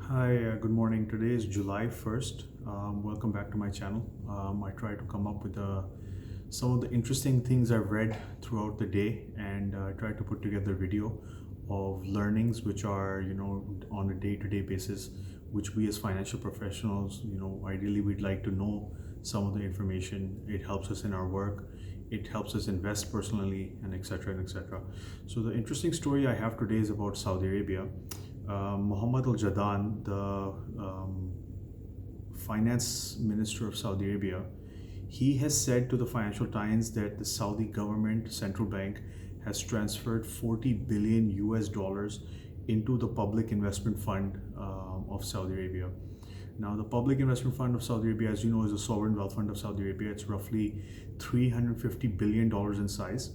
Hi, good morning. Today is July 1st. Welcome back to my channel. I try to come up with some of the interesting things I've read throughout the day, and I try to put together a video of learnings which are, on a day-to-day basis, which we as financial professionals, ideally we'd like to know some of the information. It helps us in our work. It helps us invest personally, and etc. and etc. So the interesting story I have today is about Saudi Arabia. Mohammed Al Jadaan, the finance minister of Saudi Arabia, he has said to the Financial Times that the Saudi government central bank has transferred 40 billion US dollars into the Public Investment Fund of Saudi Arabia. Now, the Public Investment Fund of Saudi Arabia, as you know, is a sovereign wealth fund of Saudi Arabia. It's roughly $350 billion in size,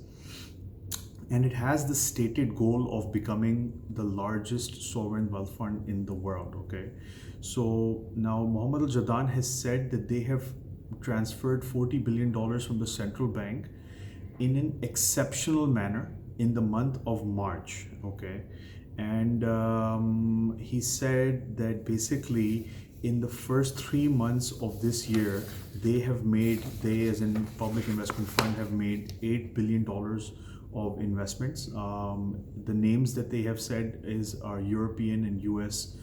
and it has the stated goal of becoming the largest sovereign wealth fund in the world. Okay, so now Mohammed Al Jadaan has said that they have transferred $40 billion from the central bank in an exceptional manner in the month of March. Okay, and he said that basically in the first 3 months of this year, they as in Public Investment Fund have made $8 billion of investments. The names that they have said are European and US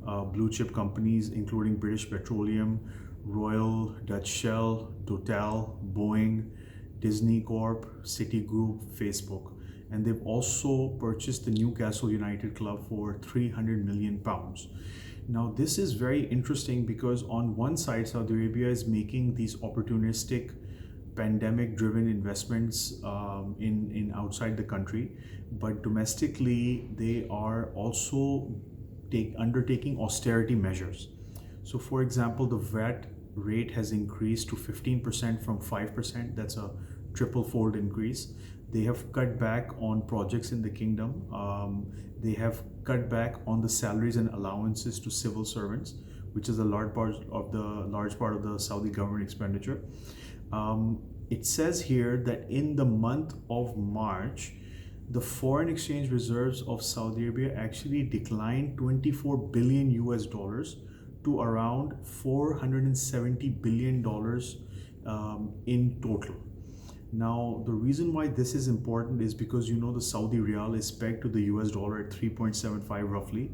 blue chip companies, including British Petroleum, Royal Dutch Shell, Total, Boeing, Disney Corp, Citigroup, Facebook. And they've also purchased the Newcastle United Club for £300 million. Now, this is very interesting because on one side, Saudi Arabia is making these opportunistic pandemic-driven investments in outside the country, but domestically they are also undertaking austerity measures. So, for example, the VAT rate has increased to 15% from 5%. That's a triple-fold increase. They have cut back on projects in the kingdom. They have cut back on the salaries and allowances to civil servants, which is a large part of the Saudi government expenditure. It says here that in the month of March, the foreign exchange reserves of Saudi Arabia actually declined 24 billion US dollars to around $470 billion in total. Now, the reason why this is important is because the Saudi riyal is pegged to the US dollar at 3.75 roughly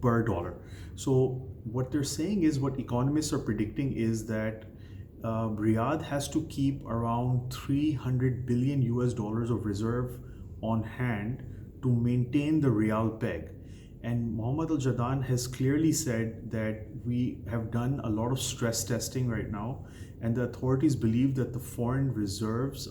per dollar. So what they're saying is, what economists are predicting is that Riyadh has to keep around 300 billion US dollars of reserve on hand to maintain the riyal peg. And Mohammed Al Jadaan has clearly said that we have done a lot of stress testing right now, and the authorities believe that the foreign reserves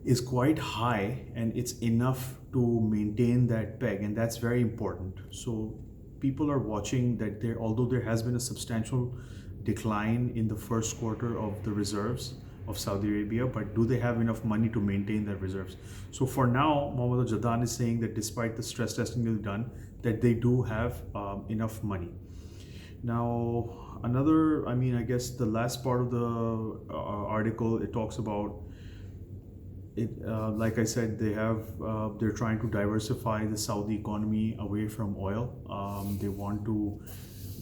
is quite high and it's enough to maintain that peg, and that's very important. So people are watching that although there has been a substantial decline in the first quarter of the reserves of Saudi Arabia, but do they have enough money to maintain their reserves? So for now, Mohammed Al Jadaan is saying that despite the stress testing they've done, that they do have enough money. Now, I guess the last part of the article, it talks about it. Like I said, they're trying to diversify the Saudi economy away from oil. They want to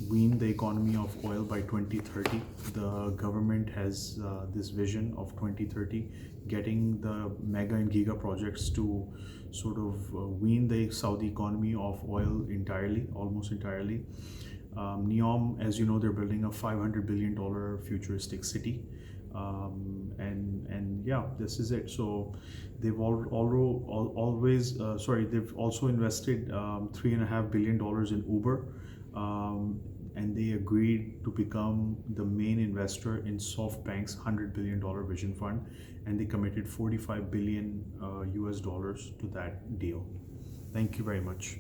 wean the economy of oil by 2030. The government has this vision of 2030, getting the mega and giga projects to sort of wean the Saudi economy of oil entirely, almost entirely. NEOM, as you know, they're building a $500 billion futuristic city. And yeah, this is it. So they've they've also invested $3.5 billion in Uber. And they agreed to become the main investor in SoftBank's $100 billion vision fund, and they committed 45 billion US dollars to that deal. Thank you very much.